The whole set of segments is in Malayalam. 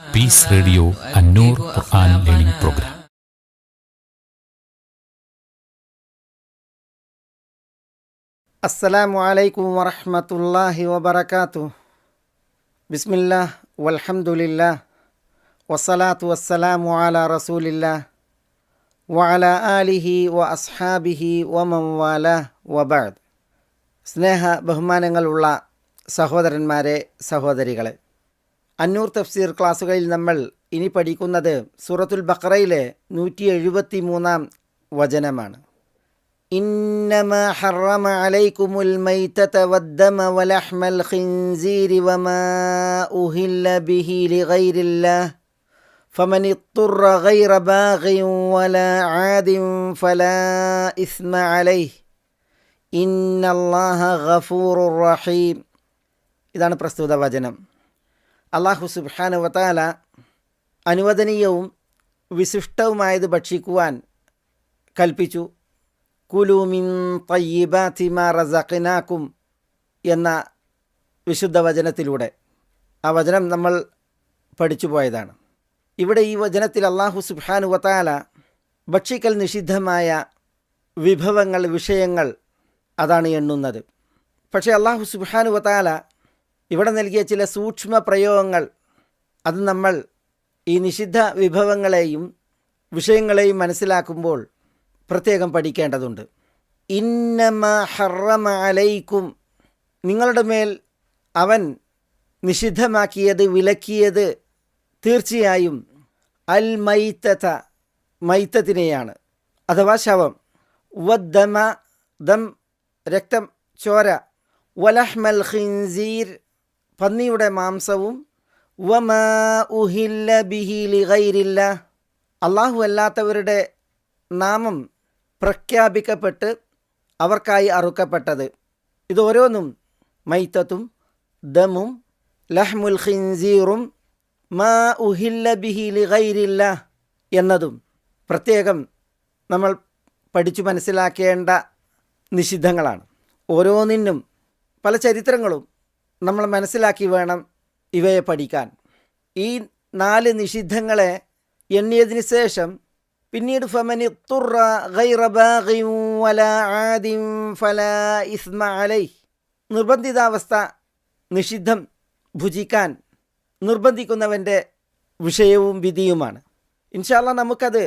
പീസ് റേഡിയോ അന്നൂർ ഖുർആൻ ലേണിംഗ് പ്രോഗ്രാം. അസ്സലാമു അലൈക്കും വറഹ്മത്തുള്ളാഹി വബറകാതുഹു. ബിസ്മില്ലാഹ് വൽഹംദുലില്ലാഹ് വസ്സലാത്തു വസ്സലാമു അലാ റസൂലില്ലാഹ് വഅലാ ആലിഹി വ അസ്ഹാബിഹി വമൻ വാലാഹ് വബഅദ്. സ്നേഹ ബഹുമാനങ്ങളുള്ള സഹോദരന്മാരെ, സഹോദരികളെ, അന്നൂർ തഫ്സീർ ക്ലാസ്സുകളിൽ നമ്മൾ ഇനി പഠിക്കുന്നത് സൂറത്തുൽ ബഖറയിലെ 173-ാം വചനമാണ്. ഇന്നമാ ഹറമ അലൈക്കുമുൽ മൈതത വദ്ദമ വലഹ്മൽ ഖിൻസീരി വമാ ഉഹില്ല ബിഹി ലിഗൈരില്ലാഹ് ഫമൻ ഇത്തുറ ഗൈറ ബാഗിൻ വലാ ആദിൻ ഫലാ ഇസ്മ അലൈഹി ഇന്നല്ലാഹ ഗഫൂറുർ റഹീം. ഇതാണ് പ്രസ്തുത വചനം. അല്ലാഹു സുബ്ഹാനഹു വ തആല അനുവദനീയവും വിശിഷ്ടവുമായത് ഭക്ഷിക്കുവാൻ കൽപ്പിച്ചു. കുലൂ മിൻ തയ്യിബാതി മാ റസഖ്നാകും എന്ന വിശുദ്ധ വചനത്തിലൂടെ ആ വചനം നമ്മൾ പഠിച്ചു പോയതാണ്. ഇവിടെ ഈ വചനത്തിൽ അല്ലാഹു സുബ്ഹാനഹു വ തആല ഭക്ഷിക്കൽ നിഷിദ്ധമായ വിഭവങ്ങൾ, വിഷയങ്ങൾ അതാണ് എണ്ണുന്നത്. പക്ഷേ അല്ലാഹു സുബ്ഹാനഹു വ തആല ഇവിടെ നൽകിയ ചില സൂക്ഷ്മ പ്രയോഗങ്ങൾ, അത് നമ്മൾ ഈ നിഷിദ്ധ വിഭവങ്ങളെയും വിഷയങ്ങളെയും മനസ്സിലാക്കുമ്പോൾ പ്രത്യേകം പഠിക്കേണ്ടതുണ്ട്. ഇന്നമാ ഹറമ അലൈക്കും, നിങ്ങളുടെ മേൽ അവൻ നിഷിദ്ധമാക്കിയത്, വിലക്കിയത് തീർച്ചയായും അൽ മൈത്തത, മൈത്തത്തിനെയാണ്, അഥവാ ശവം, വദ്ദമ, ദം രക്തം, ചോര, വലഹ്മൽ ഖിൻസീർ പന്നിയുടെ മാംസവും, വമാ ഉഹില്ല ബിഹി ലിഗൈരില്ലാഹ് അല്ലാഹു അല്ലാത്തവരുടെ നാമം പ്രഖ്യാപിക്കപ്പെട്ട് അവർക്കായി അറുക്കപ്പെട്ടത്. ഇതോരോന്നും മൈത്തത്തും ദമും ലഹ്മുൽ ഖിൻസീറും മാ ഉഹില്ല ബിഹി ലിഗൈരില്ലാഹ് എന്നതും പ്രത്യേകം നമ്മൾ പഠിച്ചു മനസ്സിലാക്കേണ്ട നിഷിദ്ധങ്ങളാണ്. ഓരോന്നിനും പല ചരിത്രങ്ങളും നമ്മൾ മനസ്സിലാക്കി വേണം ഇവയെ പഠിക്കാൻ. ഈ 4 നിഷിദ്ധങ്ങളെ എണ്ണിയതിന് ശേഷം പിന്നീട് ഫമനി തുറ ഗൈറ ബാഗിൻ വലാ ആദിൻ ഫലാ ഇസ്മ അലൈഹി, നിർബന്ധിതാവസ്ഥ, നിഷിദ്ധം ഭുജിക്കാൻ നിർബന്ധിക്കുന്നവൻ്റെ വിഷയവും വിധിയുമാണ്. ഇൻഷാ അല്ലാഹ് നമുക്കത്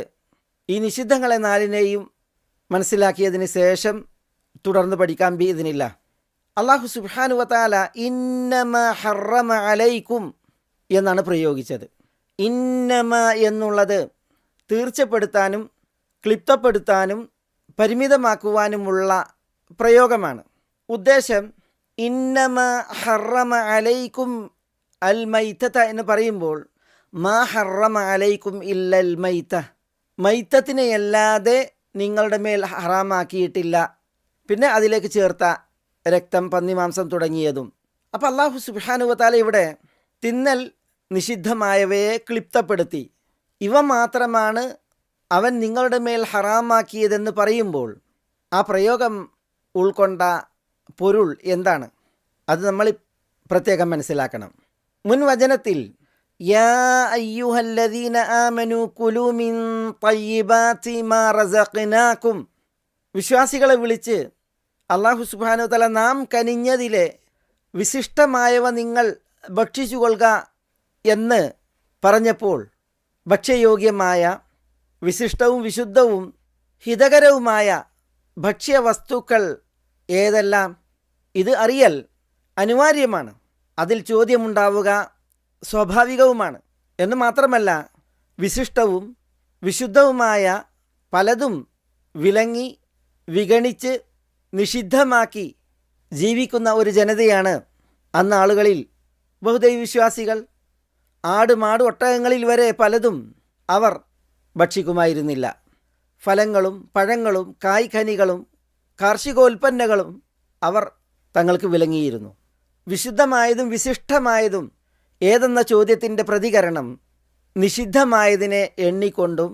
ഈ നിഷിദ്ധങ്ങളെ 4നെയും മനസ്സിലാക്കിയതിന് ശേഷം തുടർന്ന് പഠിക്കാൻ ബിഇദ്നില്ലാഹ്. അല്ലാഹു സുബ്ഹാനഹു വ തആല ഇന്നമാ ഹറമ അലൈക്കും എന്നാണ് പ്രയോഗിച്ചത്. ഇന്നമ എന്നുള്ളത് തീർച്ചപ്പെടുത്താനും ക്ലിപ്തപ്പെടുത്താനും പരിമിതമാക്കുവാനുമുള്ള പ്രയോഗമാണ്. ഉദ്ദേശം ഇന്നമാ ഹറമ അലൈക്കും അൽ മൈത്തത എന്ന് പറയുമ്പോൾ മാ ഹറമ അലൈക്കും ഇല്ലൽ മൈത്ത, മൈത്തത്തിനെയല്ലാതെ നിങ്ങളുടെ മേൽ ഹറാമാക്കിയിട്ടില്ല. പിന്നെ അതിലേക്ക് ചേർത്ത രക്തം, പന്നിമാംസം തുടങ്ങിയതും. അപ്പോൾ അല്ലാഹു സുബ്ഹാനഹു വ തആല ഇവിടെ തിന്നൽ നിഷിദ്ധമായവയെ ക്ലിപ്തപ്പെടുത്തി ഇവ മാത്രമാണ് അവൻ നിങ്ങളുടെ മേൽ ഹറാമാക്കിയതെന്ന് പറയുമ്പോൾ ആ പ്രയോഗം ഉൾക്കൊണ്ട പൊരുൾ എന്താണ്, അത് നമ്മൾ പ്രത്യേകം മനസ്സിലാക്കണം. മുൻ വചനത്തിൽ യാ അയ്യുഹല്ലദീന ആമനൂ കുലൂ മിൻ തയ്യിബാതി മാ റസഖ്നാകും, വിശ്വാസികളെ വിളിച്ച് അല്ലാഹു സുബ്ഹാനഹു വ തആല നാം കനിഞ്ഞതിലെ വിശിഷ്ടമായവ നിങ്ങൾ ഭക്ഷിച്ചുകൊള്ളുക എന്ന് പറഞ്ഞപ്പോൾ ഭക്ഷ്യയോഗ്യമായ, വിശിഷ്ടവും വിശുദ്ധവും ഹിതകരവുമായ ഭക്ഷ്യവസ്തുക്കൾ ഏതെല്ലാം, ഇത് അറിയൽ അനിവാര്യമാണ്. അതിൽ ചോദ്യമുണ്ടാവുക സ്വാഭാവികവുമാണ്. എന്ന് മാത്രമല്ല, വിശിഷ്ടവും വിശുദ്ധവുമായ പലതും വിലങ്ങി വിഗണിച്ച് നിഷിദ്ധമാക്കി ജീവിക്കുന്ന ഒരു ജനതയാണ് അന്ന് ആളുകളിൽ ബഹുദൈവ വിശ്വാസികൾ. ആട്, മാട്, ഒട്ടകങ്ങളിൽ വരെ പലതും അവർ ഭക്ഷിക്കുമായിരുന്നില്ല. ഫലങ്ങളും പഴങ്ങളും കായ്കനികളും കാർഷികോൽപ്പന്നങ്ങളും അവർ തങ്ങൾക്ക് വിലങ്ങിയിരുന്നു. വിശുദ്ധമായതും വിശിഷ്ടമായതും ഏതെന്ന ചോദ്യത്തിൻ്റെ പ്രതികരണം നിഷിദ്ധമായതിനെ എണ്ണിക്കൊണ്ടും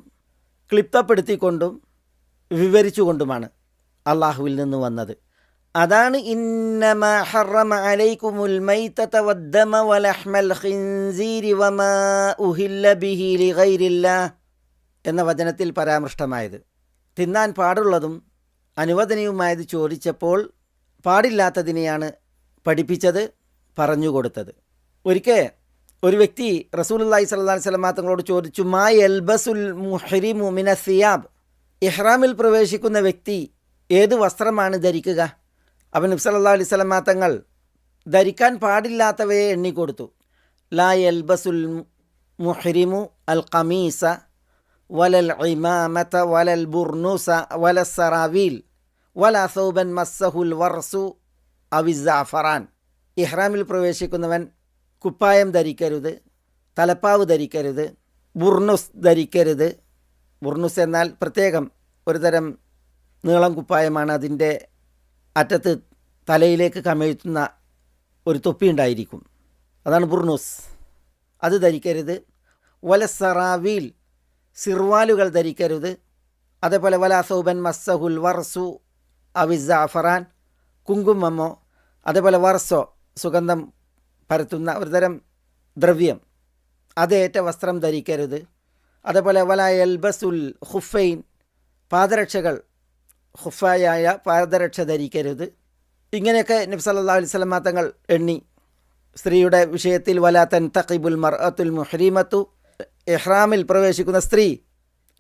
ക്ലിപ്തപ്പെടുത്തിക്കൊണ്ടും വിവരിച്ചുകൊണ്ടുമാണ് അള്ളാഹുവിൽ നിന്ന് വന്നത്. അതാണ് ഇന്നമാ ഹറമ അലൈക്കുമുൽ മൈതത വദ്ദമ വലഹ്മൽ ഖിൻസീരി വമാ ഉഹില്ല ബിഹി ലിഗൈരില്ലാഹ് എന്ന വചനത്തിൽ പരാമൃഷ്ടമായത്. തിന്നാൻ പാടുള്ളതും അനുവദനീയവുമായത് ചോദിച്ചപ്പോൾ പാടില്ലാത്തതിനെയാണ് പഠിപ്പിച്ചത്, പറഞ്ഞുകൊടുത്തത്. ഒരിക്കൽ ഒരു വ്യക്തി റസൂലുള്ളാഹി സ്വല്ലല്ലാഹി അലൈഹി വസല്ലം തങ്ങളോട് ചോദിച്ചു, മാ യൽബസുൽ മുഹ്രിമു മിന സിയാബ്, ഇഹ്റാമിൽ പ്രവേശിക്കുന്ന വ്യക്തി ഏത് വസ്ത്രമാണ് ധരിക്കുക? അവൻ നബി സല്ലല്ലാഹു അലൈഹി വസല്ലം തങ്ങൾ ധരിക്കാൻ പാടില്ലാത്തവയെ എണ്ണിക്കൊടുത്തു. ലാ യൽബസുൽ മുഹ്രിമു അൽ ഖമീസ വലൽ ഇമാമത വലൽ ബുർനുസ വലൽ സറാവീൽ വലാ സൗബൻ മസ്സഹുൽ വർസു അവിസ്സഅഫറാൻ. ഇഹ്റാമിൽ പ്രവേശിക്കുന്നവൻ കുപ്പായം ധരിക്കരുത്, തലപ്പാവ് ധരിക്കരുത്, ബുർനുസ് ധരിക്കരുത്. ബുർനുസ് എന്നാൽ പ്രത്യേകം ഒരു തരം നീളം കുപ്പായമാണ്. അതിൻ്റെ അറ്റത്ത് തലയിലേക്ക് കമഴ്ത്തുന്ന ഒരു തൊപ്പി ഉണ്ടായിരിക്കും, അതാണ് ബുർനുസ്. അത് ധരിക്കരുത്. വല സറാവീൽ, സിർവാലുകൾ ധരിക്കരുത്. അതേപോലെ വലാ സൗബൻ മസ്സഹുൽ വർസു അവിസ്സഅഫറാൻ, കുങ്കുമമോ അതേപോലെ വർസോ സുഗന്ധം പരത്തുന്ന ഒരുതരം ദ്രവ്യം അതേറ്റ വസ്ത്രം ധരിക്കരുത്. അതേപോലെ വലാ യൽബസുൽ ഖുഫൈൻ, പാദരക്ഷകൾ ഖുഫായായ പാദരക്ഷ ധരിക്കരുത്. ഇങ്ങനെയൊക്കെ നബി സല്ലല്ലാഹു അലൈഹി വസല്ലം തങ്ങൾ എണ്ണി. സ്ത്രീയുടെ വിഷയത്തിൽ വലാ തൻതഖിബുൽ മർഅത്തുൽ മുഹ്രിമത്തു, ഇഹ്റാമിൽ പ്രവേശിക്കുന്ന സ്ത്രീ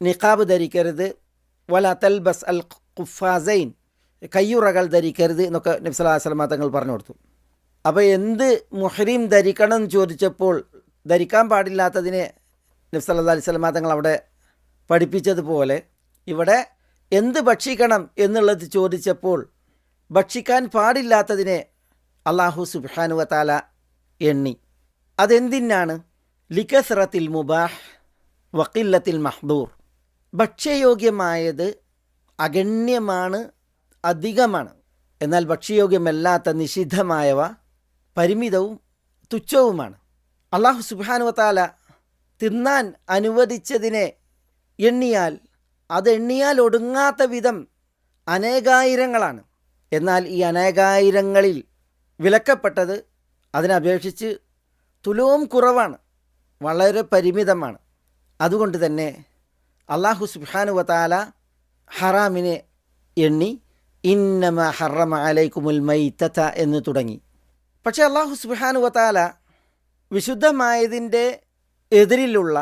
നിഖാബ് ധരിക്കരുത്. വലാ തൽബസ് അൽ ഖുഫാസൈൻ, കയ്യുറകൾ ധരിക്കരുത് എന്നൊക്കെ നബി സല്ലല്ലാഹു അലൈഹി വസല്ലം തങ്ങൾ പറഞ്ഞു കൊടുത്തു. അപ്പോൾ എന്ത് മുഹ്രീം ധരിക്കണം എന്ന് ചോദിച്ചപ്പോൾ ധരിക്കാൻ പാടില്ലാത്തതിനെ നബി സല്ലല്ലാഹു അലൈഹി വസല്ലം തങ്ങൾ അവിടെ പഠിപ്പിച്ചതുപോലെ ഇവിടെ എന്ത് ഭക്ഷിക്കണം എന്നുള്ളത് ചോദിച്ചപ്പോൾ ഭക്ഷിക്കാൻ പാടില്ലാത്തതിനെ അല്ലാഹു സുബ്ഹാനഹു വ തആല എണ്ണി. അതെന്തിനാണ്? ലികസ്റത്തിൽ മുബാഹ് വഖില്ലത്തിൽ മഹ്ദൂർ. ഭക്ഷ്യയോഗ്യമായത് അഗണ്യമാണ്, അധികമാണ്. എന്നാൽ ഭക്ഷ്യയോഗ്യമല്ലാത്ത നിഷിദ്ധമായവ പരിമിതവും തുച്ഛവുമാണ്. അല്ലാഹു സുബ്ഹാനഹു വ തആല തിന്നാൻ അനുവദിച്ചതിനെ എണ്ണിയാൽ അതെണ്ണിയാൽ ഒടുങ്ങാത്ത വിധം അനേകായിരങ്ങളാണ്. എന്നാൽ ഈ അനേകായിരങ്ങളിൽ വിലക്കപ്പെട്ടത് അതിനപേക്ഷിച്ച് തുലവും കുറവാണ്, വളരെ പരിമിതമാണ്. അതുകൊണ്ട് തന്നെ അല്ലാഹു സുബ്ഹാനഹു വ തആല ഹറാമിനെ എണ്ണി ഇന്നമാ ഹറമ അലൈക്കുമുൽ മൈതത എന്ന് തുടങ്ങി. പക്ഷേ അല്ലാഹു സുബ്ഹാനഹു വ തആല വിശുദ്ധമായതിൻ്റെ എതിരിലുള്ള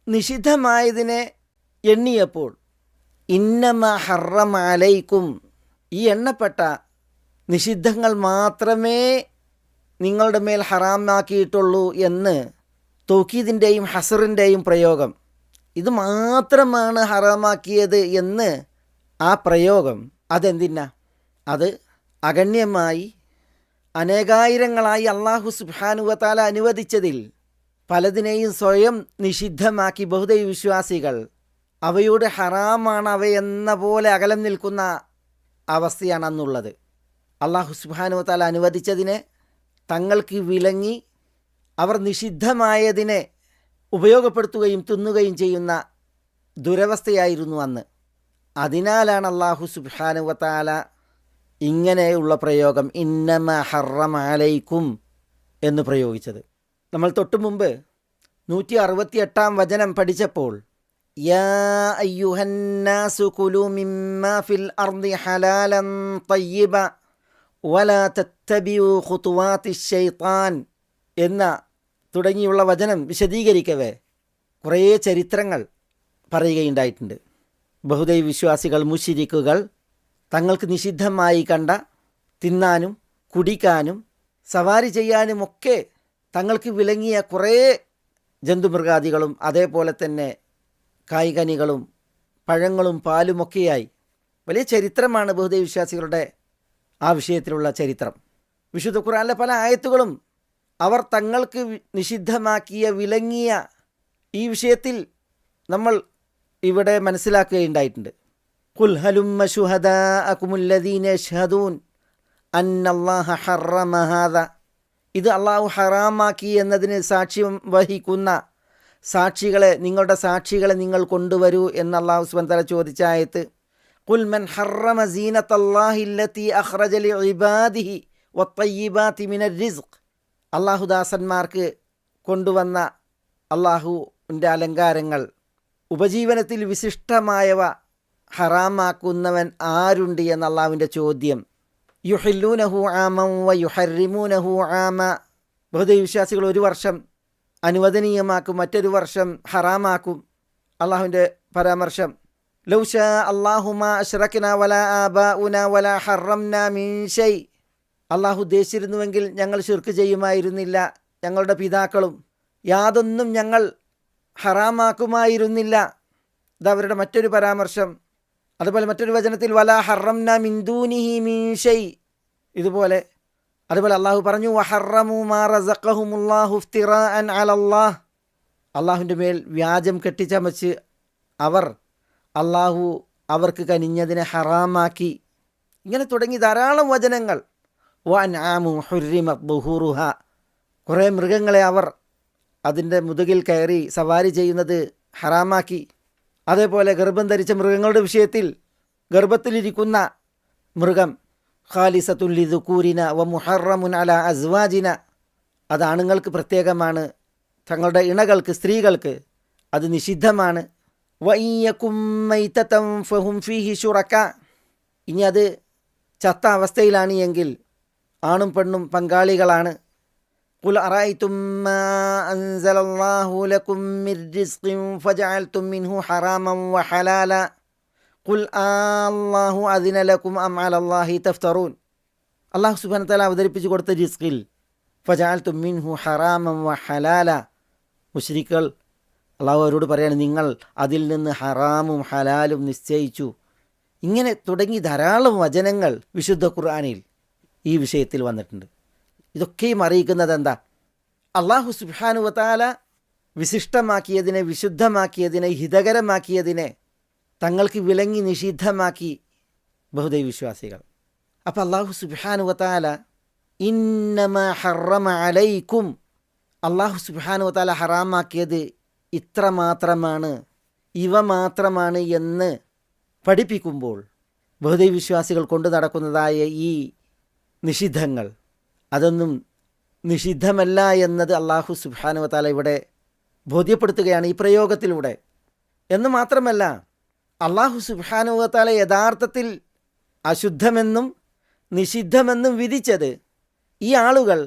നിഷിദ്ധമായതിനെ എണ്ണിയപ്പോൾ ഇന്നമാ ഹറമ അലൈക്കും, ഈ എണ്ണപ്പെട്ട നിഷിദ്ധങ്ങൾ മാത്രമേ നിങ്ങളുടെ മേൽ ഹറാമാക്കിയിട്ടുള്ളൂ എന്ന് തൗക്കീദിൻ്റെയും ഹസറിൻ്റെയും പ്രയോഗം, ഇത് മാത്രമാണ് ഹറാമാക്കിയത് എന്ന് ആ പ്രയോഗം അതെന്തിനാ? അത് അഗണ്യമായി അനേകായിരങ്ങളായി അല്ലാഹു സുബ്ഹാനഹു വ തആല അനുവദിച്ചതിൽ പലതിനെയും സ്വയം നിഷിദ്ധമാക്കി ബഹുദൈവ വിശ്വാസികൾ അവയോട് ഹറാമാണ് അവയെന്ന പോലെ അകലം നിൽക്കുന്ന അവസ്ഥയാണ് അന്നുള്ളത്. അല്ലാഹു സുബ്ഹാനഹു വ തആല അനുവദിച്ചതിനെ തങ്ങൾക്ക് വിലങ്ങി അവർ നിഷിദ്ധമായതിനെ ഉപയോഗപ്പെടുത്തുകയും തിന്നുകയും ചെയ്യുന്ന ദുരവസ്ഥയായിരുന്നു അന്ന്. അതിനാലാണ് അല്ലാഹു സുബ്ഹാനഹു വ തആല ഇങ്ങനെയുള്ള പ്രയോഗം ഇന്നമാ ഹറമ അലൈക്കും എന്ന് പ്രയോഗിച്ചത്. നമ്മൾ തൊട്ടു മുമ്പ് 168 വചനം പഠിച്ചപ്പോൾ യാ അയ്യുഹന്നാസു കുലൂ മിമ്മാ ഫിൽ അർദി ഹലാലൻ തയ്യിബ വലാ തത്തബിഉ ഖുതുവാതിശ് ശൈത്താൻ എന്ന തുടങ്ങിയുള്ള വചനം വിശദീകരിക്കവേ കുറേ ചരിത്രങ്ങൾ പറയുകയുണ്ടായിട്ടുണ്ട്. ബഹുദൈവ വിശ്വാസികൾ മുശ്രിക്കുകൾ തങ്ങൾക്ക് നിഷിദ്ധമായി കണ്ട തിന്നാനും കുടിക്കാനും സവാരി ചെയ്യാനുമൊക്കെ തങ്ങൾക്ക് വിലങ്ങിയ കുറേ ജന്തുമൃഗാദികളും അതേപോലെ തന്നെ കായ്കനികളും പഴങ്ങളും പാലുമൊക്കെയായി വലിയ ചരിത്രമാണ് ബഹുദൈവ വിശ്വാസികളുടെ ആ വിഷയത്തിലുള്ള ചരിത്രം. വിശുദ്ധ ഖുർആനിലെ പല ആയത്തുകളും അവർ തങ്ങൾക്ക് നിഷിദ്ധമാക്കിയ വിലങ്ങിയ ഈ വിഷയത്തിൽ നമ്മൾ ഇവിടെ മനസ്സിലാക്കുകയുണ്ടായിട്ടുണ്ട്. ഖുൽ ഹലുമ്മ ശുഹദാഅകുമുല്ലദീന യശ്ഹദൂൻ അന്നല്ലാഹ ഹറമ ഹാദാ, ഇത് അള്ളാഹു ഹറാമാക്കി എന്നതിന് സാക്ഷ്യം വഹിക്കുന്ന സാക്ഷികളെ, നിങ്ങളുടെ സാക്ഷികളെ നിങ്ങൾ കൊണ്ടുവരൂ എന്ന് അല്ലാഹു സുബ്ഹാനഹു വ തആല ചോദിച്ച ആയത്ത്. ഖുൽ മൻ ഹറമ സീനത്തല്ലാഹി അല്ലതി അഖ്റജ ലിഇബാദിഹി വത്തയ്യിബാതി മിനർ റിസ്ഖ്. അല്ലാഹുദാസന്മാർക്ക് കൊണ്ടുവന്ന അള്ളാഹുവിൻ്റെ അലങ്കാരങ്ങൾ, ഉപജീവനത്തിൽ വിശിഷ്ടമായവ ഹറാമാക്കുന്നവൻ ആരുണ്ട് എന്ന അള്ളാഹുവിൻ്റെ ചോദ്യം. യുഹില്ലൂനഹു ആമൻ വ യുഹർറിമൂനഹു ആമ. ബഹുദൈവ വിശ്വാസികൾ ഒരു വർഷം അനുവദനീയമാക്കും, മറ്റൊരു വർഷം ഹറാമാക്കും. അള്ളാഹുവിൻ്റെ പരാമർശം, ലൗ ശാ അല്ലാഹു മാ അശ്റക്നാ വലാ ആബാഉനാ വലാ ഹറംനാ മിൻ ശൈ. അള്ളാഹു ഉദ്ദേശിച്ചിരുന്നുവെങ്കിൽ ഞങ്ങൾ ശിർക്ക് ചെയ്യുമായിരുന്നില്ല, ഞങ്ങളുടെ പിതാക്കളും യാതൊന്നും ഞങ്ങൾ ഹറാമാക്കുമായിരുന്നില്ല. ഇതവരുടെ മറ്റൊരു പരാമർശം. അതുപോലെ മറ്റൊരു വചനത്തിൽ വലാ ഹറംനാ മിൻ ദൂനിഹി മിൻ ശൈ. അതുപോലെ അള്ളാഹു പറഞ്ഞു വഹറമു മാ റസഖഹുമുല്ലാഹു ഇഫ്തിറാഅൻ അലല്ലാഹ്. അള്ളാഹുവിൻ്റെ മേൽ വ്യാജം കെട്ടിച്ചമച്ച് അള്ളാഹു അവർക്ക് കനിഞ്ഞതിനെ ഹറാമാക്കി. ഇങ്ങനെ തുടങ്ങി ധാരാളം വചനങ്ങൾ. വഅൻആമു ഹുർരിമത് ദുഹൂറുഹ. കുറേ മൃഗങ്ങളെ അവർ അതിൻ്റെ മുതുകിൽ കയറി സവാരി ചെയ്യുന്നത് ഹറാമാക്കി. അതേപോലെ ഗർഭം ധരിച്ച മൃഗങ്ങളുടെ വിഷയത്തിൽ ഗർഭത്തിലിരിക്കുന്ന മൃഗം ഖാലിസത്തുൻ ലിദുകൂരിന വ മുഹറമുൻ അലാ അസ്വാജിന, അത് ആണുങ്ങൾക്ക് പ്രത്യേകമാണ്, തങ്ങളുടെ ഇണകൾക്ക് സ്ത്രീകൾക്ക് അത് നിഷിദ്ധമാണ്. വഇയ്യകും മൈതതൻ ഫഹും ഫീഹി ശുറക. ഇനി അത് ചത്ത അവസ്ഥയിലാണ് എങ്കിൽ ആണും പെണ്ണും പങ്കാളികളാണ്. ഖുൽ അറഅയ്തും മാ അൻസലല്ലാഹു ലക്കും മിർ റിസ്ഖിൻ ഫജഅൽതും മിൻഹു ഹറാമൻ വഹലാല ഖുൽ അല്ലാഹു അദിന ലക്കും അം അലല്ലാഹി തഫ്തറൂൻ. അല്ലാഹു സുബ്ഹാനഹു വതആല അവതരിപ്പിച്ചു കൊടുത്ത റിസ്ഖിൽ ഫജഅൽതും മിൻഹു ഹറാമൻ വഹലാല. മുശ്രിക്കുകൾ അള്ളാഹു അവരോട് പറയാണ്, നിങ്ങൾ അതിൽ നിന്ന് ഹറാമും ഹലാലും നിശ്ചയിച്ചു. ഇങ്ങനെ തുടങ്ങി ധാരാളം വചനങ്ങൾ വിശുദ്ധ ഖുർആനിൽ ഈ വിഷയത്തിൽ വന്നിട്ടുണ്ട്. ഇതൊക്കെയും അറിയിക്കുന്നത് എന്താ? അള്ളാഹു സുബ്ഹാനഹു വതആല വിശിഷ്ടമാക്കിയതിനെ, വിശുദ്ധമാക്കിയതിനെ, ഹിതകരമാക്കിയതിനെ തങ്ങൾക്ക് വിലങ്ങി നിഷിദ്ധമാക്കി ബഹുദൈവ വിശ്വാസികൾ. അപ്പോൾ അള്ളാഹു സുബ്ഹാനഹു വതആല ഇന്നമാ ഹറമ അലൈക്കും, അള്ളാഹു സുബ്ഹാനഹു വതആല ഹറാമാക്കിയത് ഇത്ര മാത്രമാണ്, ഇവ മാത്രമാണ് എന്ന് പഠിപ്പിക്കുമ്പോൾ ബഹുദൈവ വിശ്വാസികൾ കൊണ്ടു നടക്കുന്നതായ ഈ നിഷിദ്ധങ്ങൾ അതൊന്നും നിഷിദ്ധമല്ല എന്നത് അള്ളാഹു സുബ്ഹാനഹു വതആല ഇവിടെ ബോധ്യപ്പെടുത്തുകയാണ് ഈ പ്രയോഗത്തിലൂടെ. എന്ന് മാത്രമല്ല, അള്ളാഹു സുബ്ഹാനഹു വതആല യഥാർത്ഥത്തിൽ അശുദ്ധമെന്നും നിഷിദ്ധമെന്നും വിധിച്ചത് ഈ ആളുകൾ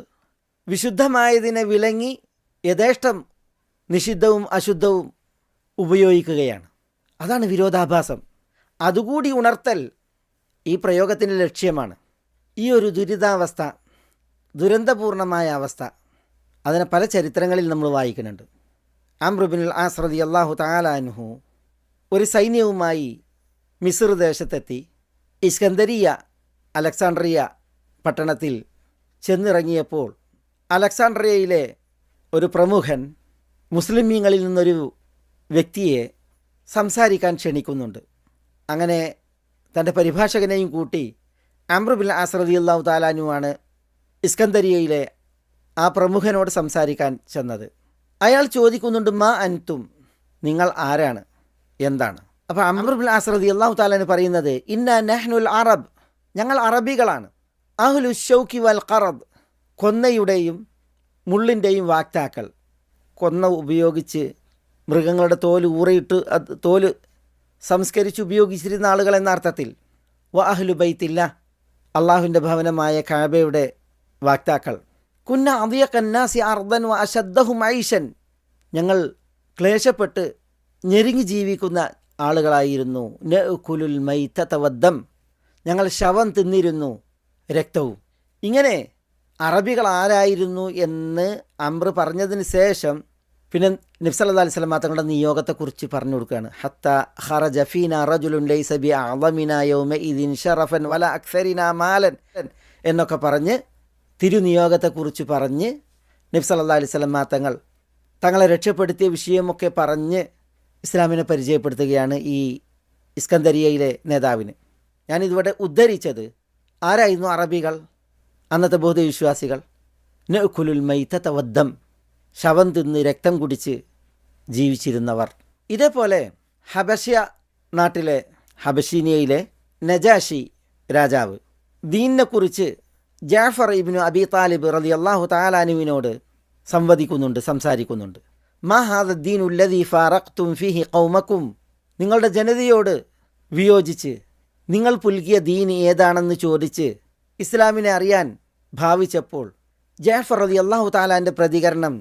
വിശുദ്ധമായതിനെ വിലങ്ങി യഥേഷ്ടം നിഷിദ്ധവും അശുദ്ധവും ഉപയോഗിക്കുകയാണ്. അതാണ് വിരോധാഭാസം. അതുകൂടി ഉണർത്തൽ ഈ പ്രയോഗത്തിൻ്റെ ലക്ഷ്യമാണ്. ഈ ഒരു ദുരിതാവസ്ഥ, ദുരന്തപൂർണമായ അവസ്ഥ, അതിനെ പല ചരിത്രങ്ങളിൽ നമ്മൾ വായിക്കുന്നുണ്ട്. അംർ ഇബ്നുൽ ആസ് റളിയല്ലാഹു തആല അൻഹു ഒരു സൈന്യവുമായി മിസ്ർ ദേശത്തെത്തി ഇസ്കന്ദരിയ, അലക്സാണ്ട്രിയ പട്ടണത്തിൽ ചെന്നിറങ്ങിയപ്പോൾ അലക്സാണ്ട്രിയയിലെ ഒരു പ്രമുഖൻ മുസ്ലിമീങ്ങളിൽ നിന്നൊരു വ്യക്തിയെ സംസാരിക്കാൻ ക്ഷണിക്കുന്നുണ്ട്. അങ്ങനെ തൻ്റെ പരിഭാഷകനെയും കൂട്ടി അംർ ഇബ്നുൽ ആസ് റളിയല്ലാഹു തആല അൻഹുവാണ് ഇസ്കന്ദരിയയിലെ ആ പ്രമുഖനോട് സംസാരിക്കാൻ ചെന്നത്. അയാൾ ചോദിക്കുന്നുണ്ട്, മാ അൻതും, നിങ്ങൾ ആരാണ്, എന്താണ്? അപ്പോൾ അംർ ഇബ്നുൽ ആസ് റളിയല്ലാഹു തആല അൻഹു പറയുന്നത്, ഇന്നാ നഹ്നുൽ അറബ്, ഞങ്ങൾ അറബികളാണ്. അഹ്ലു ഷൗക്കി വൽ ഖറദ്, കൊന്നയുടെയും മുള്ളിൻ്റെയും വാക്താക്കൾ. കൊന്ന ഉപയോഗിച്ച് മൃഗങ്ങളുടെ തോല് ഊറിയിട്ട് തോല് സംസ്കരിച്ച് ഉപയോഗിച്ചിരുന്ന ആളുകൾ എന്ന അർത്ഥത്തിൽ. വ അഹ്ലു ബൈത്തില്ല, അള്ളാഹുവിൻ്റെ ഭവനമായ കഅബയുടെ വാക്താക്കൾ. കുന്ന അദിയഖന്നാസി അർദൻ വ അശദ്ദഹും ഐഷൻ, ഞങ്ങൾ ക്ലേശപ്പെട്ട് ഞെരുങ്ങി ജീവിക്കുന്ന ആളുകളായിരുന്നു. നഅ്കുലുൽ മൈതത വദ്ദം, ഞങ്ങൾ ശവം തിന്നിരുന്നു, രക്തവും. ഇങ്ങനെ അറബികൾ ആരായിരുന്നു എന്ന് അംർ പറഞ്ഞതിന് ശേഷം പിന്നെ നബി സല്ലല്ലാഹു അലൈഹി വസല്ലം തങ്ങളുടെ നിയോഗത്തെക്കുറിച്ച് പറഞ്ഞു കൊടുക്കുകയാണ്. ഹത്താ ഖറജ ഫീനാ റജുലുൻ ലൈസ ബിഅഅളമിനാ യൗമഇദിൻ ശറഫൻ വല അക്സരിനാ മാലൻ എന്നൊക്കെ പറഞ്ഞ് തിരുനിയോഗത്തെക്കുറിച്ച് പറഞ്ഞ് നബി സല്ലല്ലാഹു അലൈഹി വസല്ലം തങ്ങളെ രക്ഷപ്പെടുത്തിയ വിഷയമൊക്കെ പറഞ്ഞ് ഇസ്ലാമിനെ പരിചയപ്പെടുത്തുകയാണ് ഈ ഇസ്കന്ദരിയയിലെ നേതാവിന്. ഞാനിതിവിടെ ഉദ്ധരിച്ചത് ആരായിരുന്നു? അറബികൾ, അന്നത്തെ ബൗദ്ധ വിശ്വാസികൾ. നഅ്കുലുൽ മൈതത വദ്ദം, ശവം തിന്ന് രക്തം കുടിച്ച് ജീവിച്ചിരുന്നവർ. ഇതേപോലെ ഹബശ്യ നാട്ടിലെ ഹബശീനിയയിലെ നജാഷി രാജാവ് ദീനിനെക്കുറിച്ച് ജാഫർ ഇബ്നു അബി താലിബ് റളിയല്ലാഹു തആല അൻഹുവിനോട് സംസാരിക്കുന്നുണ്ട്. മാ ഹാദ ദീനു അല്ലദീ ഫാറഖ്തും ഫീഹി ഖൗമക്കും, നിങ്ങളുടെ ജനതയോട് വിയോജിച്ച് നിങ്ങൾ പുൽകിയ ദീൻ ഏതാണെന്ന് ചോദിച്ച് ഇസ്ലാമിനെ അറിയാൻ ഭാവിച്ചപ്പോൾ ജാഫർ റളിയല്ലാഹു തആലാൻ്റെ പ്രതികരണം,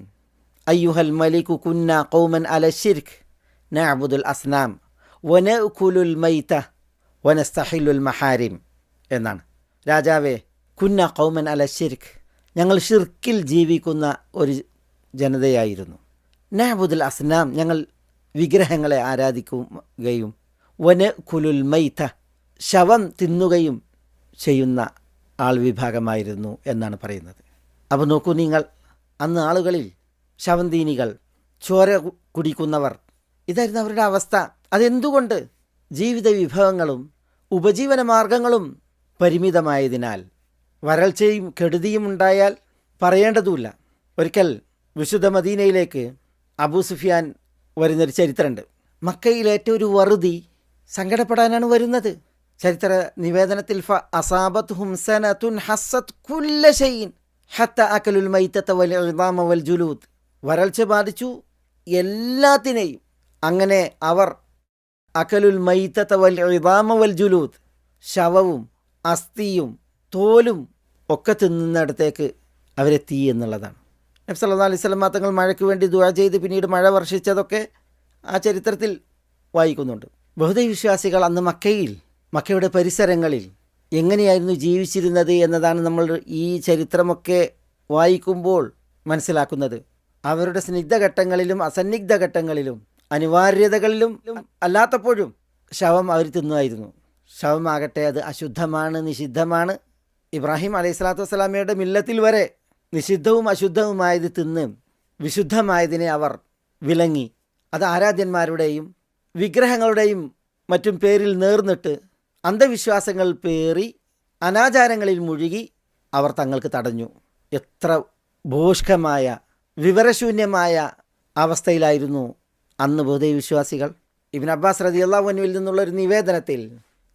അയ്യുഹൽ മലികു കുന്ന ഖൗമൻ അല ശിർക്ക് നഅബുദുൽ അസ്നാം വനഅകുലുൽ മൈത വനസ്തഹില്ലുൽ മഹാരിം എന്നാണ്. രാജാവേ, കുന്ന ഖൗമൻ അല ശിർക്ക്, ഞങ്ങൾ ഷിർക്കിൽ ജീവിക്കുന്ന ഒരു ജനതയായിരുന്നു. നഅബുദുൽ അസ്നാം, ഞങ്ങൾ വിഗ്രഹങ്ങളെ ആരാധിക്കുകയും വനഅകുലുൽ മൈത, ശവം തിന്നുകയും ചെയ്യുന്ന ആൾ വിഭാഗമായിരുന്നു എന്നാണ് പറയുന്നത്. അപ്പോൾ നോക്കൂ നിങ്ങൾ, അന്ന് ആളുകളിൽ ശവന്തീനികൾ, ചോര കുടിക്കുന്നവർ, ഇതായിരുന്നു അവരുടെ അവസ്ഥ. അതെന്തുകൊണ്ട്? ജീവിത വിഭവങ്ങളും ഉപജീവന മാർഗങ്ങളും പരിമിതമായതിനാൽ. വരൾച്ചയും കെടുതിയും ഉണ്ടായാൽ പറയേണ്ടതുമില്ല. ഒരിക്കൽ വിശുദ്ധ മദീനയിലേക്ക് അബൂ സുഫിയാൻ വരുന്നൊരു ചരിത്രമുണ്ട്. മക്കയിലേറ്റ ഒരു വറുതി സങ്കടപ്പെടാനാണ് വരുന്നത്. ചരിത്ര നിവേദനത്തിൽ അസാബത്ഹും സനതുൻ ഹസ്സത് കുല്ല ഷൈഇൻ ഹത്ത അകലുൽ മൈതത വൽ ഇദാമ വൽ ജുലൂദ്, വരൾച്ച ബാധിച്ചു എല്ലാത്തിനെയും. അങ്ങനെ അവർ അകലുൽ മൈതത വൽ ഇദാമ വൽ ജുലൂദ്, ശവവും അസ്ഥിയും തോലും ഒക്കെ തിന്നുന്നിടത്തേക്ക് അവരെത്തി എന്നുള്ളതാണ്. നബി സല്ലല്ലാഹു അലൈഹി വസല്ലം തങ്ങൾ മഴയ്ക്ക് വേണ്ടി ദുആ ചെയ്ത് പിന്നീട് മഴ വർഷിച്ചതൊക്കെ ആ ചരിത്രത്തിൽ വായിക്കുന്നുണ്ട്. ബഹുദൈവ വിശ്വാസികൾ അന്ന് മക്കയുടെ പരിസരങ്ങളിൽ എങ്ങനെയായിരുന്നു ജീവിച്ചിരുന്നത് എന്നതാണ് നമ്മൾ ഈ ചരിത്രമൊക്കെ വായിക്കുമ്പോൾ മനസ്സിലാക്കുന്നത്. അവരുടെ സ്നിഗ്ധഘട്ടങ്ങളിലും അസന്നിഗ്ധ ഘട്ടങ്ങളിലും അനിവാര്യതകളിലും അല്ലാത്തപ്പോഴും ശവം അവർ തിന്നുമായിരുന്നു. ശവമാകട്ടെ അത് അശുദ്ധമാണ്, നിഷിദ്ധമാണ്. ഇബ്രാഹിം അലൈഹി സ്വലാത്തു വസ്സലാമയുടെ മില്ലത്തിൽ വരെ നിഷിദ്ധവും അശുദ്ധവുമായത് തിന്ന് വിശുദ്ധമായതിനെ അവർ വിലങ്ങി. അത് ആരാധ്യന്മാരുടെയും വിഗ്രഹങ്ങളുടെയും മറ്റും പേരിൽ നേർന്നിട്ട് അന്ധവിശ്വാസങ്ങൾ പേറി അനാചാരങ്ങളിൽ മുഴുകി അവർ തങ്ങൾക്ക് തടഞ്ഞു. എത്ര ഭോഷ്കമായ വിവരശൂന്യമായ അവസ്ഥയിലായിരുന്നു അന്ന് ബഹുദൈവ വിശ്വാസികൾ. ഇബ്നു അബ്ബാസ് റളിയല്ലാഹു അൻഹുവിൽ നിന്നുള്ളൊരു നിവേദനത്തിൽ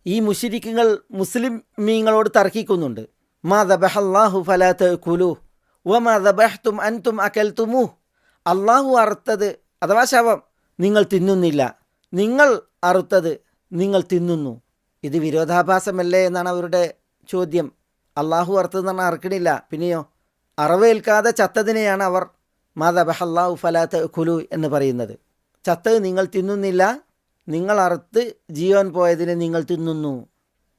ഈ മുശ്രിക്കുകൾ മുസ്ലിമീങ്ങളോട് തർക്കിക്കുന്നുണ്ട്. മാ ദബഹല്ലാഹു ഫലാ തഅകുലൂഹു വമാ ദബഹ്തും അൻതും അകൽതുമൂഹ്, അള്ളാഹു അറുത്തത് അഥവാ ശവം നിങ്ങൾ തിന്നുന്നില്ല, നിങ്ങൾ അറുത്തത് നിങ്ങൾ തിന്നുന്നു. ഇത് വിരോധാഭാസമല്ലേ എന്നാണ് അവരുടെ ചോദ്യം. അള്ളാഹു അറുത്തതെന്ന് പറഞ്ഞാൽ അറുക്കണില്ല, പിന്നെയോ അറവേൽക്കാതെ ചത്തതിനെയാണ് അവർ മാ ദബഹല്ലാഹു ഫലാ തഅകുലൂ എന്ന് പറയുന്നത്. ചത്തത് നിങ്ങൾ തിന്നുന്നില്ല, നിങ്ങൾ അറുത്ത് ജീവൻ പോയതിനെ നിങ്ങൾ തിന്നുന്നു.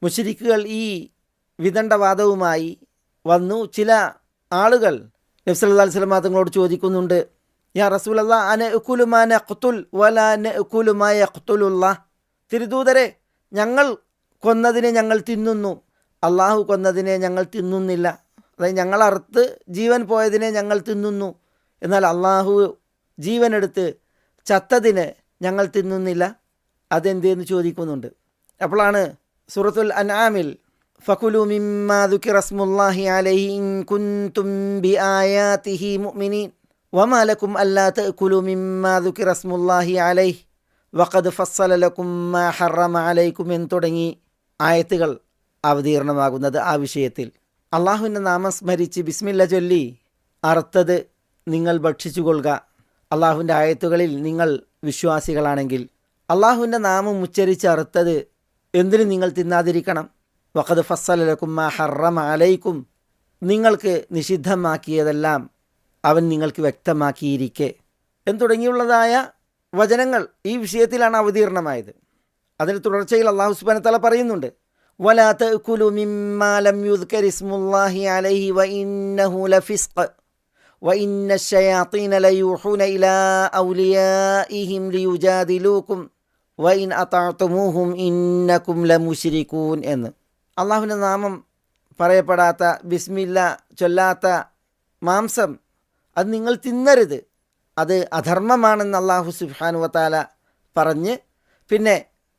മുശ്രിക്കുകൾ ഈ വിദണ്ഡവാദവുമായി വന്നു. ചില ആളുകൾ നബി സല്ലല്ലാഹു അലൈഹി വസല്ലം തങ്ങളോട് ചോദിക്കുന്നുണ്ട്, യാ റസൂലല്ലാഹ് അനഅകുലു മാ നഖ്തുൽ വലാ നഅകുലു മാ യഖ്തുലുല്ലാഹ്, തിരുദൂതരെ, ഞങ്ങൾ കൊന്നതിനെ ഞങ്ങൾ തിന്നുന്നു, അള്ളാഹു കൊന്നതിനെ ഞങ്ങൾ തിന്നുന്നില്ല. അതായത് ഞങ്ങൾ അറുത്ത് ജീവൻ പോയതിനെ ഞങ്ങൾ തിന്നുന്നു, എന്നാൽ അള്ളാഹു ജീവനെടുത്ത് ചത്തതിനെ ഞങ്ങൾ തിന്നുന്നില്ല. അതെന്തെന്ന് ചോദിക്കുന്നുണ്ട്. അപ്പോഴാണ് സൂറത്തുൽ അൻആമിൽ ഫകുലു മിമ്മാ ദുകിറ സ്മുല്ലാഹി അലൈഹി ഇൻ കുൻതും ബിആയാതിഹി മുഅ്മിനീൻ വമാ ലക്കും അല്ലാ തഅകുലു മിമ്മാ ദുകിറ സ്മുല്ലാഹി അലൈഹി വഖദ് ഫസ്സല ലക്കും മാ ഹറമ അലൈക്കും എന്ന് തുടങ്ങി ആയത്തുകൾ അവതീർണമാകുന്നത് ആ വിഷയത്തിൽ. അള്ളാഹുവിൻ്റെ നാമം സ്മരിച്ച് ബിസ്മില്ല ചൊല്ലി അറുത്തത് നിങ്ങൾ ഭക്ഷിച്ചു കൊള്ളുക. അള്ളാഹുവിൻ്റെ ആയത്തുകളിൽ നിങ്ങൾ വിശ്വാസികളാണെങ്കിൽ അള്ളാഹുവിൻ്റെ നാമം ഉച്ചരിച്ച് അറുത്തത് എന്തിന് നിങ്ങൾ തിന്നാതിരിക്കണം? വഖദ് ഫസ്സല ലക്കും മാ ഹറമ അലൈക്കും, നിങ്ങൾക്ക് നിഷിദ്ധമാക്കിയതെല്ലാം അവൻ നിങ്ങൾക്ക് വ്യക്തമാക്കിയിരിക്കെ എന്ന് തുടങ്ങിയുള്ളതായ വചനങ്ങൾ ഈ വിഷയത്തിലാണ് അവതീർണമായത്. അതിന് തുടർച്ചയിൽ അള്ളാഹു സുബ്ഹാനഹു വ തആല പറയുന്നുണ്ട്, വലാ തഅകുലു മിമ്മാ ലം യുദ്കർ ഇസ്മുല്ലാഹി അലൈഹി വഇന്നഹു ലഫിസ്ഖ് വഇന്ന അശ്ശയാത്തീന ലയൂഹൂന ഇലാ ഔലിയാഇഹിം ലിയുജാദിലൂക്കും വഇൻ അതഅ്തുമൂഹും ഇന്നകും ലമുശ്രികൂൻ എന്ന്. അള്ളാഹുവിൻ്റെ നാമം പറയപ്പെടാത്ത, ബിസ്മില്ല ചൊല്ലാത്ത മാംസം അത് നിങ്ങൾ തിന്നരുത്, അത് അധർമ്മമാണെന്ന് അള്ളാഹു സുബ്ഹാനഹു വ തആല പറഞ്ഞ് പിന്നെ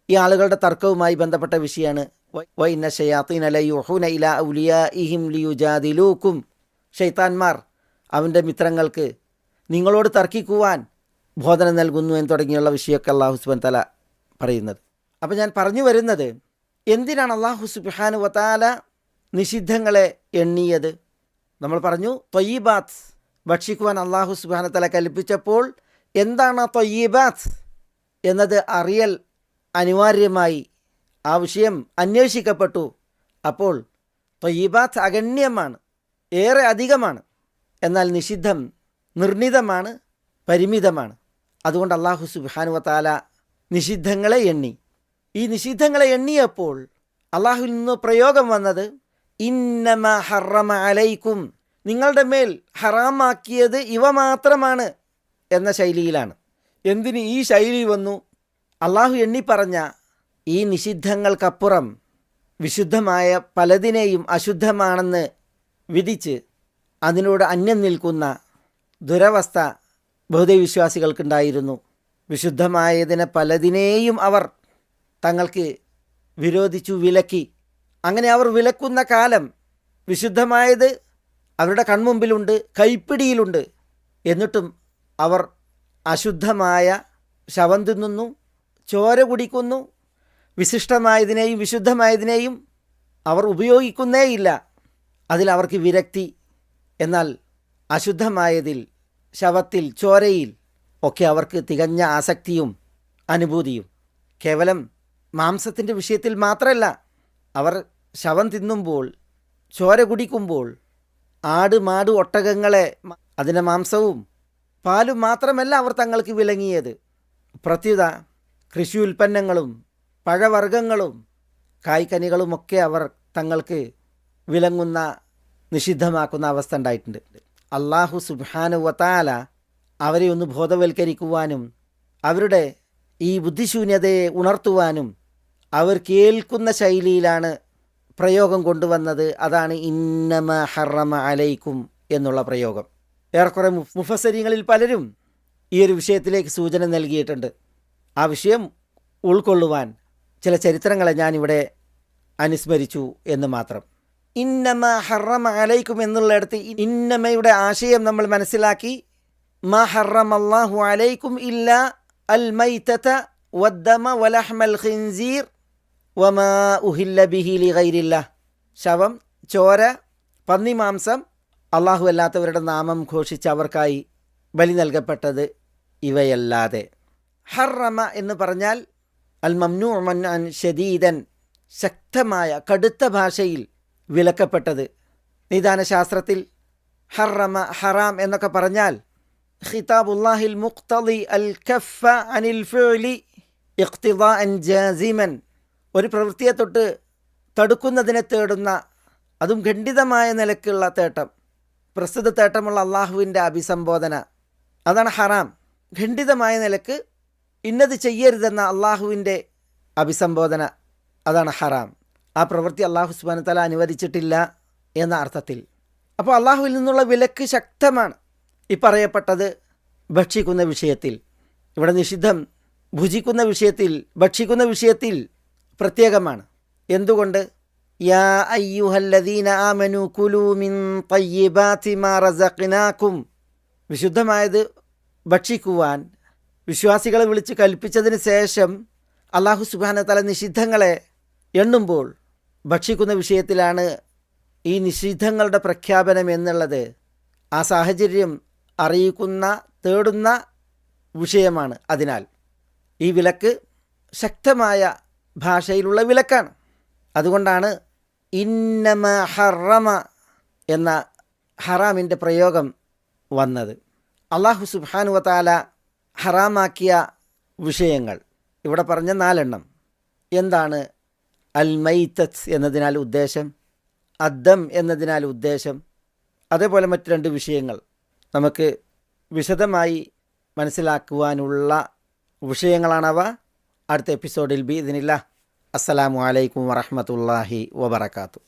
ഈ ആളുകളുടെ തർക്കവുമായി ബന്ധപ്പെട്ട വിഷയമാണ് വഇന്ന ശയാത്തീന ലയൂഹൂന ഇലാ ഔലിയാഇഹിം ലിയുജാദിലൂക്കും, ശൈത്താന്മാർ അവൻ്റെ മിത്രങ്ങൾക്ക് നിങ്ങളോട് തർക്കിക്കുവാൻ ബോധന നൽകുന്നു എന്ന് തുടങ്ങിയുള്ള വിഷയമൊക്കെ അള്ളാഹു സുബ്ഹാനഹു വ തആല പറയുന്നത്. അപ്പോൾ ഞാൻ പറഞ്ഞു വരുന്നത്, എന്തിനാണ് അല്ലാഹു സുബ്ഹാനഹു വ തആല നിഷിദ്ധങ്ങളെ എണ്ണിയത്? നമ്മൾ പറഞ്ഞു ത്വയ്യിബാത്ത് ഭക്ഷിക്കുവാൻ അല്ലാഹു സുബ്ഹാനഹു വ തആല കൽപ്പിച്ചപ്പോൾ എന്താണ് ത്വയ്യിബാത്ത് എന്നത് അറിയൽ അനിവാര്യമായി. ആ വിഷയം അന്വേഷിക്കപ്പെട്ടു. അപ്പോൾ ത്വയ്യിബാത്ത് അഗണ്യമാണ്, ഏറെ അധികമാണ്. എന്നാൽ നിഷിദ്ധം നിർണിതമാണ്, പരിമിതമാണ്. അതുകൊണ്ട് അല്ലാഹു സുബ്ഹാനഹു വ തആല നിഷിദ്ധങ്ങളെ എണ്ണി. ഈ നിഷിദ്ധങ്ങളെ എണ്ണിയപ്പോൾ അല്ലാഹുവിൽ നിന്ന് പ്രയോഗം വന്നത് ഇന്നമാ ഹറമ അലൈക്കും, നിങ്ങളുടെ മേൽ ഹറാമാക്കിയത് ഇവ മാത്രമാണ് എന്ന ശൈലിയിലാണ്. എന്തിന് ഈ ശൈലി വന്നു? അല്ലാഹു എണ്ണിപ്പറഞ്ഞ ഈ നിഷിദ്ധങ്ങൾക്കപ്പുറം വിശുദ്ധമായ പലതിനെയും അശുദ്ധമാണെന്ന് വിധിച്ച് അതിനോട് അന്യം നിൽക്കുന്ന ദുരവസ്ഥ ബഹുദൈവവിശ്വാസികൾക്കുണ്ടായിരുന്നു. വിശുദ്ധമായതിനെ പലതിനെയും അവർ തങ്ങൾക്ക് വിരോധിച്ചു, വിലക്കി. അങ്ങനെ അവർ വിലക്കുന്ന കാലം വിശുദ്ധമായത് അവരുടെ കൺമുമ്പിലുണ്ട്, കൈപ്പിടിയിലുണ്ട്. എന്നിട്ടും അവർ അശുദ്ധമായ ശവം തിന്നുന്നു, ചോര കുടിക്കുന്നു. വിശിഷ്ടമായതിനെയും വിശുദ്ധമായതിനെയും അവർ ഉപയോഗിക്കുന്നേയില്ല. അതിലവർക്ക് വിരക്തി. എന്നാൽ അശുദ്ധമായതിൽ, ശവത്തിൽ, ചോരയിൽ ഒക്കെ അവർക്ക് തികഞ്ഞ ആസക്തിയും അനുഭൂതിയും. കേവലം മാംസത്തിൻ്റെ വിഷയത്തിൽ മാത്രമല്ല, അവർ ശവം തിന്നുമ്പോൾ, ചോര കുടിക്കുമ്പോൾ ആട്, മാട്, ഒട്ടകങ്ങളെ അതിൻ്റെ മാംസവും പാലും മാത്രമല്ല അവർ തങ്ങൾക്ക് വിലങ്ങിയത്. പ്രത്യുത കൃഷി ഉൽപ്പന്നങ്ങളും പഴവർഗ്ഗങ്ങളും കായ്ക്കനികളുമൊക്കെ അവർ തങ്ങൾക്ക് വിലങ്ങുന്ന, നിഷിദ്ധമാക്കുന്ന അവസ്ഥ ഉണ്ടായിട്ടുണ്ട്. അല്ലാഹു സുബ്ഹാനഹു വ തആല അവരെ ഒന്ന് ബോധവൽക്കരിക്കുവാനും അവരുടെ ഈ ബുദ്ധിശൂന്യതയെ ഉണർത്തുവാനും അവർ കേൾക്കുന്ന ശൈലിയിലാണ് പ്രയോഗം കൊണ്ടുവന്നത്. അതാണ് ഇന്നമാ ഹറമ അലൈക്കും എന്നുള്ള പ്രയോഗം. ഏറെക്കുറെ മുഫസ്സിരീങ്ങളിൽ പലരും ഈ ഒരു വിഷയത്തിലേക്ക് സൂചന നൽകിയിട്ടുണ്ട്. ആ വിഷയം ഉൾക്കൊള്ളുവാൻ ചില ചരിത്രങ്ങളെ ഞാനിവിടെ അനുസ്മരിച്ചു എന്ന് മാത്രം. ഇന്നമാ ഹറമ അലൈക്കും എന്നുള്ളിടത്ത് ഇന്നമയുടെ ആശയം നമ്മൾ മനസ്സിലാക്കി. മാ ഹറമല്ലാഹു അലൈക്കും ഇല്ലാ അൽ മൈതത വദ്ദമ വലഹ്മൽ ഖിൻസീർ വമാ ഉഹില്ല ബിഹി ലിഗൈരില്ലാഹ്. ശവം, ചോര, പന്നിമാംസം, അള്ളാഹു അല്ലാത്തവരുടെ നാമം ഘോഷിച്ച് അവർക്കായി ബലി നൽകപ്പെട്ടത് ഇവയല്ലാതെ. ഹറമ എന്ന് പറഞ്ഞാൽ അൽ മംനൂ മൻഅൻ ഷദീദൻ, ശക്തമായ കടുത്ത ഭാഷയിൽ വിലക്കപ്പെട്ടത്. നിദാനശാസ്ത്രത്തിൽ ഹറമ, ഹറാം എന്നൊക്കെ പറഞ്ഞാൽ ഖിതാബുല്ലാഹിൽ മുഖ്തദി അൽ കഫ അനിൽ ഫിഅലി ഇഖ്തിദാഅൻ ജാസിമൻ, ഒരു പ്രവൃത്തിയെ തൊട്ട് തടുക്കുന്നതിനെ തേടുന്ന, അതും ഖണ്ഡിതമായ നിലക്കുള്ള തേട്ടം, പ്രസ്തുത തേട്ടമുള്ള അള്ളാഹുവിൻ്റെ അഭിസംബോധന, അതാണ് ഹറാം. ഖണ്ഡിതമായ നിലക്ക് ഇന്നത് ചെയ്യരുതെന്ന അള്ളാഹുവിൻ്റെ അഭിസംബോധന, അതാണ് ഹറാം. ആ പ്രവൃത്തി അള്ളാഹു സുബ്ഹാനഹു വ തആല അനുവദിച്ചിട്ടില്ല എന്ന അർത്ഥത്തിൽ. അപ്പോൾ അള്ളാഹുവിൽ നിന്നുള്ള വിലക്ക് ശക്തമാണ്. ഈ പറയപ്പെട്ടത് ഭക്ഷിക്കുന്ന വിഷയത്തിൽ, ഇവിടെ നിഷിദ്ധം ഭുജിക്കുന്ന വിഷയത്തിൽ, ഭക്ഷിക്കുന്ന വിഷയത്തിൽ പ്രത്യേകമാണ്. എന്തുകൊണ്ട്? യാ അയ്യുഹല്ലദീന ആമനു കുലൂ മിൻ തയ്യിബാതി മാ റസഖ്നാകും, വിശുദ്ധമായത് ഭക്ഷിക്കുവാൻ വിശ്വാസികളെ വിളിച്ച് കൽപ്പിച്ചതിന് ശേഷം അല്ലാഹു സുബ്ഹാനഹു വ തആല നിഷിദ്ധങ്ങളെ എണ്ണുമ്പോൾ ഭക്ഷിക്കുന്ന വിഷയത്തിലാണ് ഈ നിഷിദ്ധങ്ങളുടെ പ്രഖ്യാപനം എന്നുള്ളത്. ആ സാഹചര്യം അറിയിക്കുന്ന, തേടുന്ന വിഷയമാണ്. അതിനാൽ ഈ വിലക്ക് ശക്തമായ ഭാഷയിലുള്ള വിലക്കാണ്. അതുകൊണ്ടാണ് ഇന്നമാ ഹറമ എന്ന ഹറാമിൻ്റെ പ്രയോഗം വന്നത്. അല്ലാഹു സുബ്ഹാനഹു വ തആല ഹറാമാക്കിയ വിഷയങ്ങൾ ഇവിടെ പറഞ്ഞ 4 എണ്ണം. എന്താണ്? അൽ മൈതത്ത് എന്നതിനാൽ ഉദ്ദേശം, അദ്ദം എന്നതിനാൽ ഉദ്ദേശം, അതേപോലെ മറ്റ് 2 വിഷയങ്ങൾ നമുക്ക് വിശദമായി മനസ്സിലാക്കുവാനുള്ള വിഷയങ്ങളാണവ. അടുത്ത എപ്പിസോഡിൽ ബിഇദ്നില്ലാഹ്. അസ്സലാമു അലൈക്കും വറഹ്മത്തുള്ളാഹി വബറകാതുഹു.